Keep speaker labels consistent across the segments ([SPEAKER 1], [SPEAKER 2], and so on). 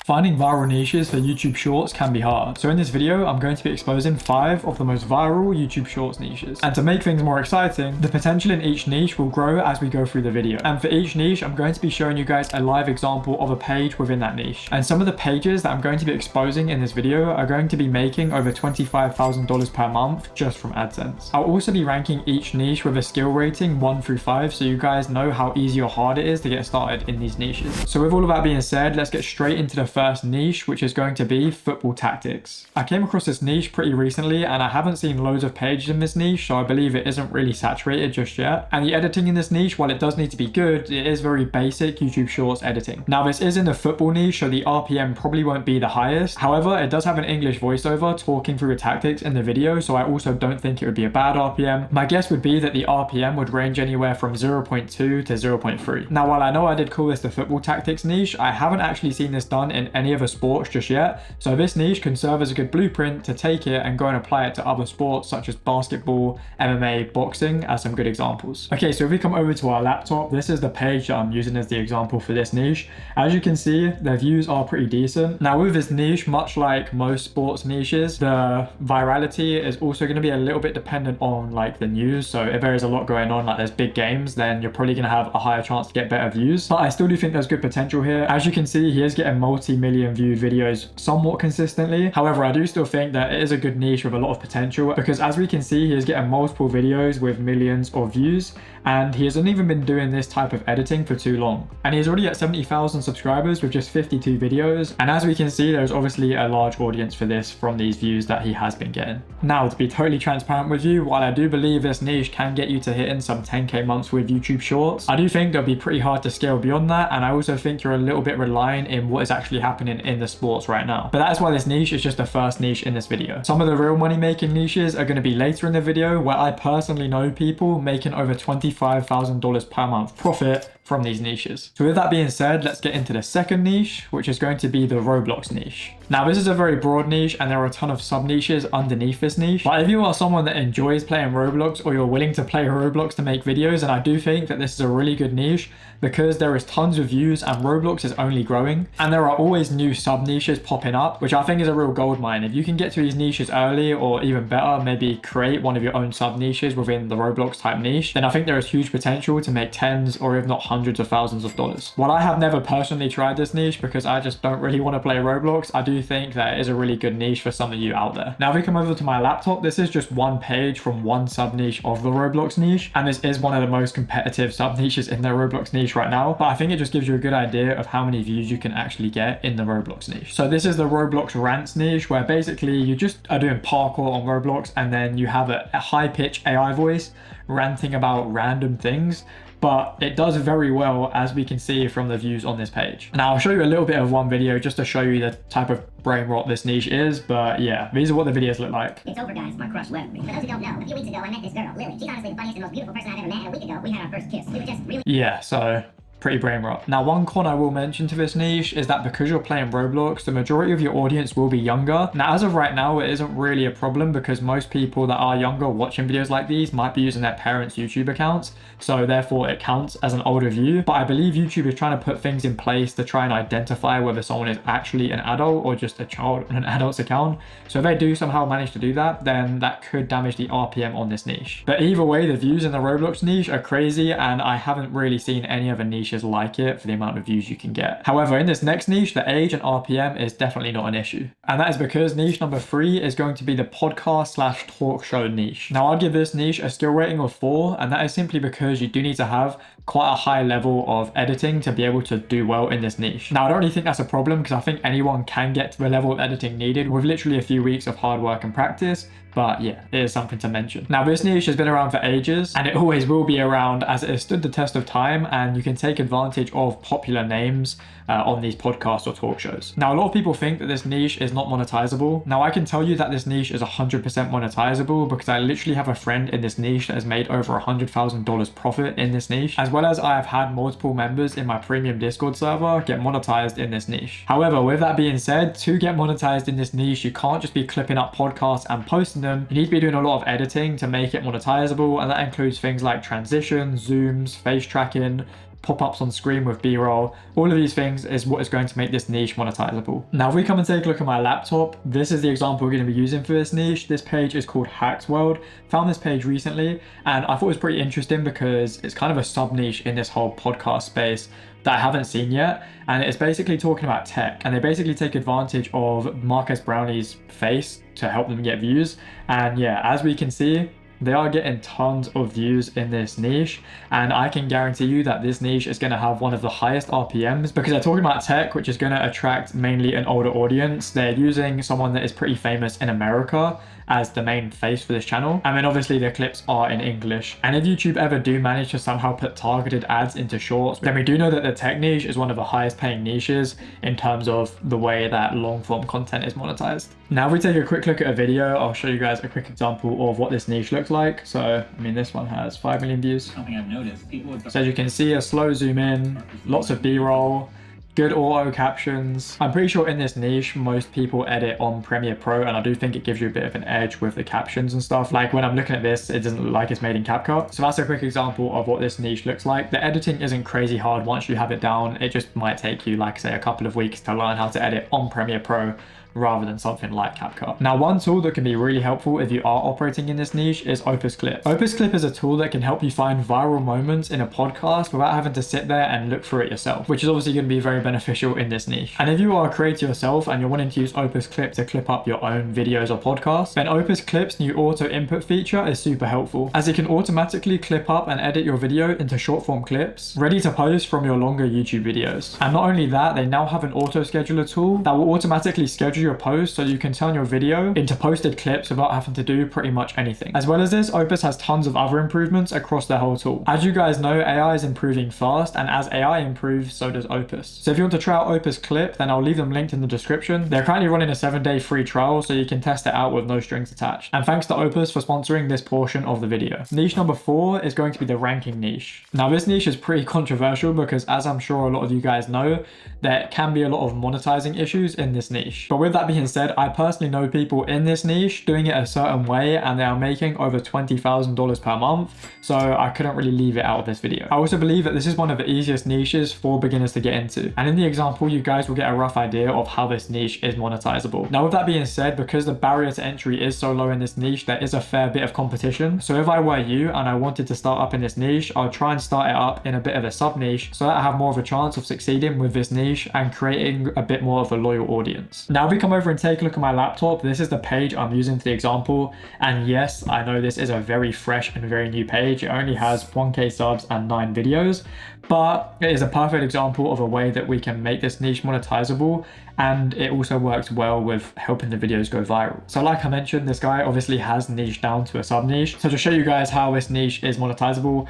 [SPEAKER 1] Finding viral niches for YouTube Shorts can be hard. So in this video, I'm going to be exposing 5 of the most viral YouTube Shorts niches. And to make things more exciting, the potential in each niche will grow as we go through the video. And for each niche, I'm going to be showing you guys a live example of a page within that niche. And some of the pages that I'm going to be exposing in this video are going to be making over $25,000 per month just from AdSense. I'll also be ranking each niche with a skill rating 1 through 5 so you guys know how easy or hard it is to get started in these niches. So with all of that being said, let's get straight into the first niche, which is going to be football tactics. I came across this niche pretty recently and I haven't seen loads of pages in this niche, so I believe it isn't really saturated just yet. And the editing in this niche, while it does need to be good, it is very basic YouTube Shorts editing. Now this is in the football niche, so the RPM probably won't be the highest. However, it does have an English voiceover talking through the tactics in the video, so I also don't think it would be a bad RPM. My guess would be that the RPM would range anywhere from 0.2 to 0.3. Now while I know I did call this the football tactics niche, I haven't actually seen this done in any other sports just yet, so this niche can serve as a good blueprint to take it and go and apply it to other sports such as basketball, MMA, boxing as some good examples. Okay, so if we come over to our laptop, this is the page that I'm using as the example for this niche. As you can see, the views are pretty decent. Now with this niche, much like most sports niches, the virality is also going to be a little bit dependent on like the news. So if there is a lot going on, like there's big games, then you're probably going to have a higher chance to get better views. But I still do think there's good potential here. As you can see, he is getting multi-million viewed videos somewhat consistently. However, I do still think that it is a good niche with a lot of potential because as we can see, he is getting multiple videos with millions of views and he hasn't even been doing this type of editing for too long. And he's already at 70,000 subscribers with just 52 videos. And as we can see, there's obviously a large audience for this from these views that he has been getting. Now, to be totally transparent with you, while I do believe this niche can get you to hitting some 10K months with YouTube Shorts, I do think they'll be pretty hard to scale beyond that. And I also think you're a little bit reliant in what is actually happening in the sports right now. But that is why this niche is just the first niche in this video. Some of the real money making niches are going to be later in the video, where I personally know people making over $25,000 per month profit from these niches. So with that being said, let's get into the second niche, which is going to be the Roblox niche. Now this is a very broad niche and there are a ton of sub niches underneath this niche. But if you are someone that enjoys playing Roblox or you're willing to play Roblox to make videos, and I do think that this is a really good niche because there is tons of views and Roblox is only growing. And there are always new sub niches popping up, which I think is a real gold mine. If you can get to these niches early, or even better, maybe create one of your own sub niches within the Roblox type niche, then I think there is huge potential to make tens or if not hundreds of thousands of dollars. While I have never personally tried this niche because I just don't really want to play Roblox, I do think that it is a really good niche for some of you out there. Now if we come over to my laptop, this is just one page from one sub niche of the Roblox niche, and this is one of the most competitive sub niches in the Roblox niche right now, but I think it just gives you a good idea of how many views you can actually get in the Roblox niche. So this is the Roblox rants niche, where basically you just are doing parkour on Roblox and then you have a high-pitched AI voice ranting about random things. But it does very well, as we can see from the views on this page. Now I'll show you a little bit of one video just to show you the type of brain rot this niche is, but yeah, these are what the videos look like.
[SPEAKER 2] It's over, guys. My crush left me. For those who don't know, a few weeks ago I met this girl, Lily. She's honestly the funniest and most beautiful person I've ever met, and a week ago we had our first kiss. We were just really...
[SPEAKER 1] Yeah, so pretty brain rot. Now one con I will mention to this niche is that because you're playing Roblox, the majority of your audience will be younger. Now as of right now, it isn't really a problem because most people that are younger watching videos like these might be using their parents' YouTube accounts, so therefore it counts as an older view. But I believe YouTube is trying to put things in place to try and identify whether someone is actually an adult or just a child on an adult's account. So if they do somehow manage to do that, then that could damage the RPM on this niche. But either way, the views in the Roblox niche are crazy, and I haven't really seen any other niches like it for the amount of views you can get. However, in this next niche, the age and RPM is definitely not an issue. And that is because niche number 3 is going to be the podcast/talk show niche. Now I'll give this niche a skill rating of 4, and that is simply because you do need to have quite a high level of editing to be able to do well in this niche. Now I don't really think that's a problem because I think anyone can get to the level of editing needed with literally a few weeks of hard work and practice. But yeah, it is something to mention. Now this niche has been around for ages and it always will be around as it has stood the test of time, and you can take advantage of popular names on these podcasts or talk shows. Now a lot of people think that this niche is not monetizable. Now I can tell you that this niche is 100% monetizable because I literally have a friend in this niche that has made over $100,000 profit in this niche, as well as I have had multiple members in my premium Discord server get monetized in this niche. However, with that being said, to get monetized in this niche, you can't just be clipping up podcasts and posting them. You need to be doing a lot of editing to make it monetizable, and that includes things like transitions, zooms, face tracking, pop-ups on screen with B-roll. All of these things is what is going to make this niche monetizable. Now, if we come and take a look at my laptop, this is the example we're going to be using for this niche. This page is called Hacks World. Found this page recently and I thought it was pretty interesting because it's kind of a sub niche in this whole podcast space that I haven't seen yet, and it's basically talking about tech, and they basically take advantage of Marques Brownlee's face to help them get views. And yeah, as we can see, they are getting tons of views in this niche, and I can guarantee you that this niche is going to have one of the highest RPMs because they're talking about tech, which is going to attract mainly an older audience. They're using someone that is pretty famous in America as the main face for this channel, and then obviously their clips are in English. And if YouTube ever do manage to somehow put targeted ads into shorts, then we do know that the tech niche is one of the highest paying niches in terms of the way that long form content is monetized. Now if we take a quick look at a video, I'll show you guys a quick example of what this niche looks like. So I mean, this one has 5 million views.
[SPEAKER 3] Something I've noticed,
[SPEAKER 1] So as you can see, a slow zoom in, lots of B-roll, good auto captions. I'm pretty sure in this niche, most people edit on Premiere Pro, and I do think it gives you a bit of an edge with the captions and stuff. Like when I'm looking at this, it doesn't look like it's made in CapCut. So that's a quick example of what this niche looks like. The editing isn't crazy hard once you have it down. It just might take you, like say, a couple of weeks to learn how to edit on Premiere Pro rather than something like CapCut. Now, one tool that can be really helpful if you are operating in this niche is Opus Clip. Opus Clip is a tool that can help you find viral moments in a podcast without having to sit there and look for it yourself, which is obviously going to be very beneficial in this niche. And if you are a creator yourself and you're wanting to use Opus Clip to clip up your own videos or podcasts, then Opus Clip's new auto input feature is super helpful, as it can automatically clip up and edit your video into short form clips ready to post from your longer YouTube videos. And not only that, they now have an auto scheduler tool that will automatically schedule your post so you can turn your video into posted clips without having to do pretty much anything. As well as this, Opus has tons of other improvements across their whole tool. As you guys know, AI is improving fast, and as AI improves, so does Opus. So if you want to try out Opus Clip, then I'll leave them linked in the description. They're currently running a 7-day free trial, so you can test it out with no strings attached. And thanks to Opus for sponsoring this portion of the video. Niche number 4 is going to be the ranking niche. Now this niche is pretty controversial because, as I'm sure a lot of you guys know, there can be a lot of monetizing issues in this niche. But with that being said, I personally know people in this niche doing it a certain way, and they are making over $20,000 per month, so I couldn't really leave it out of this video. I also believe that this is one of the easiest niches for beginners to get into, and in the example you guys will get a rough idea of how this niche is monetizable. Now with that being said, because the barrier to entry is so low in this niche, there is a fair bit of competition. So if I were you and I wanted to start up in this niche, I'll try and start it up in a bit of a sub niche so that I have more of a chance of succeeding with this niche and creating a bit more of a loyal audience. Now if we come over and take a look at my laptop, this is the page I'm using for the example, and yes, I know this is a very fresh and very new page. It only has 1k subs and 9 videos, but it is a perfect example of a way that we can make this niche monetizable, and it also works well with helping the videos go viral. So like I mentioned, this guy obviously has niche down to a sub niche. So to show you guys how this niche is monetizable,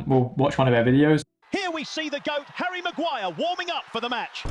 [SPEAKER 1] we'll watch one of their videos.
[SPEAKER 4] Here we see the GOAT, Harry Maguire, warming up for the match.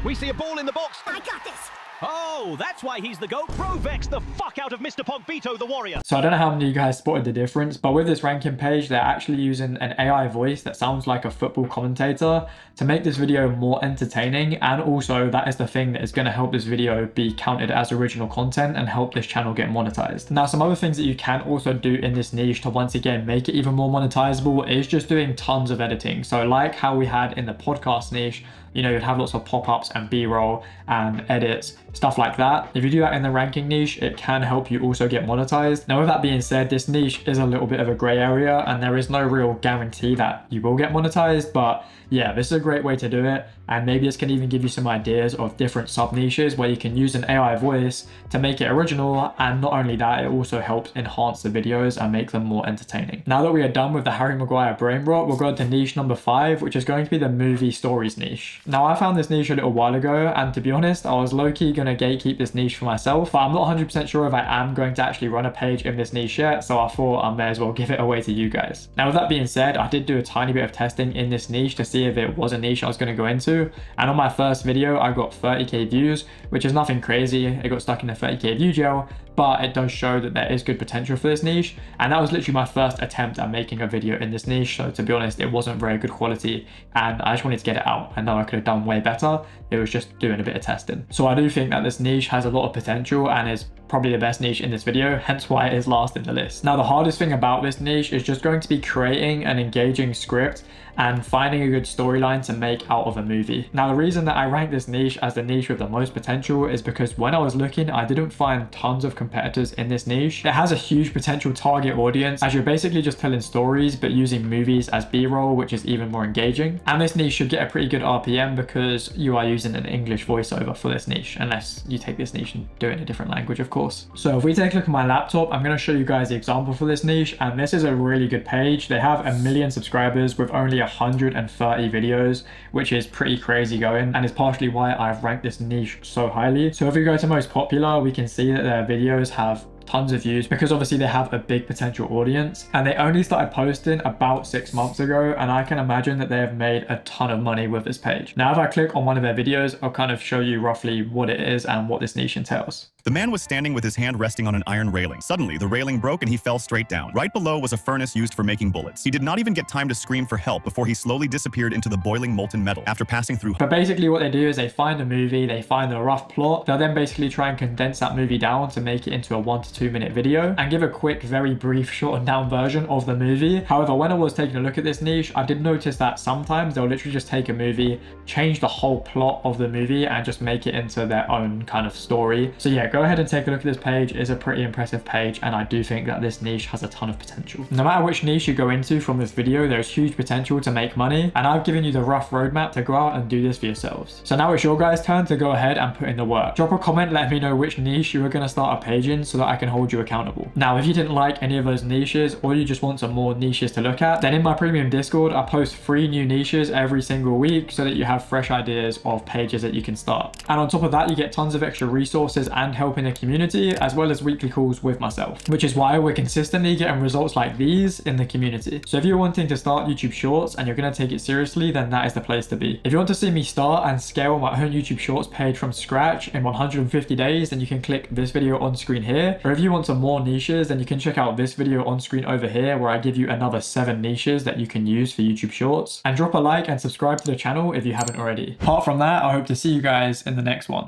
[SPEAKER 4] We see a ball in the box.
[SPEAKER 2] I got this.
[SPEAKER 4] Oh, that's why he's the GOAT. Pro-Vex the fuck out of Mr. Pogbito the Warrior.
[SPEAKER 1] So I don't know how many of you guys spotted the difference, but with this ranking page, they're actually using an AI voice that sounds like a football commentator to make this video more entertaining. And also that is the thing that is going to help this video be counted as original content and help this channel get monetized. Now, some other things that you can also do in this niche to once again make it even more monetizable is just doing tons of editing. So like how we had in the podcast niche, you know, you'd have lots of pop-ups and B-roll and edits, stuff like that. If you do that in the ranking niche, it can help you also get monetized. Now, with that being said, this niche is a little bit of a gray area and there is no real guarantee that you will get monetized, but yeah, this is a great way to do it. And maybe this can even give you some ideas of different sub niches where you can use an AI voice to make it original. And not only that, it also helps enhance the videos and make them more entertaining. Now that we are done with the Harry Maguire brain rot, we'll go to niche number 5, which is going to be the movie stories niche. Now, I found this niche a little while ago, and to be honest, I was low-key gonna gatekeep this niche for myself, but I'm not 100% sure if I am going to actually run a page in this niche yet, so I thought I may as well give it away to you guys. Now, with that being said, I did do a tiny bit of testing in this niche to see if it was a niche I was gonna go into, and on my first video, I got 30k views, which is nothing crazy. It got stuck in the 30k view jail, but it does show that there is good potential for this niche. And that was literally my first attempt at making a video in this niche. So to be honest, it wasn't very good quality and I just wanted to get it out. I know I could have done way better. It was just doing a bit of testing. So I do think that this niche has a lot of potential and is probably the best niche in this video, hence why it is last in the list. Now, the hardest thing about this niche is just going to be creating an engaging script and finding a good storyline to make out of a movie. Now, the reason that I rank this niche as the niche with the most potential is because when I was looking, I didn't find tons of competitors in this niche. It has a huge potential target audience as you're basically just telling stories but using movies as B-roll, which is even more engaging. And this niche should get a pretty good RPM because you are using an English voiceover for this niche, unless you take this niche and do it in a different language, of course. So if we take a look at my laptop, I'm going to show you guys the example for this niche, and this is a really good page. They have 1 million subscribers with only 130 videos, which is pretty crazy going, and is partially why I've ranked this niche so highly. So if we go to most popular, we can see that their videos have tons of views because obviously they have a big potential audience, and they only started posting about 6 months ago, and I can imagine that they have made a ton of money with this page. Now if I click on one of their videos, I'll kind of show you roughly what it is and what this niche entails.
[SPEAKER 3] The man was standing with his hand resting on an iron railing. Suddenly, the railing broke and he fell straight down. Right below was a furnace used for making bullets. He did not even get time to scream for help before he slowly disappeared into the boiling molten metal after passing through.
[SPEAKER 1] But basically what they do is they find a movie, they find a rough plot, they'll then basically try and condense that movie down to make it into a 1 to 2 minute video and give a quick, very brief, shortened down version of the movie. However, when I was taking a look at this niche, I did notice that sometimes they'll literally just take a movie, change the whole plot of the movie and just make it into their own kind of story. So yeah, go ahead and take a look at this page. It's a pretty impressive page, and I do think that this niche has a ton of potential. No matter which niche you go into from this video, there's huge potential to make money, and I've given you the rough roadmap to go out and do this for yourselves. So now it's your guys' turn to go ahead and put in the work. Drop a comment, let me know which niche you are going to start a page in so that I can hold you accountable. Now, if you didn't like any of those niches, or you just want some more niches to look at, then in my premium Discord, I post 3 new niches every single week so that you have fresh ideas of pages that you can start. And on top of that, you get tons of extra resources and help in the community, as well as weekly calls with myself, which is why we're consistently getting results like these in the community. So if you're wanting to start YouTube Shorts and you're going to take it seriously, then that is the place to be. If you want to see me start and scale my own YouTube Shorts page from scratch in 150 days, then you can click this video on screen here. Or if you want some more niches, then you can check out this video on screen over here, where I give you another 7 niches that you can use for YouTube Shorts. And drop a like and subscribe to the channel if you haven't already. Apart from that, I hope to see you guys in the next one.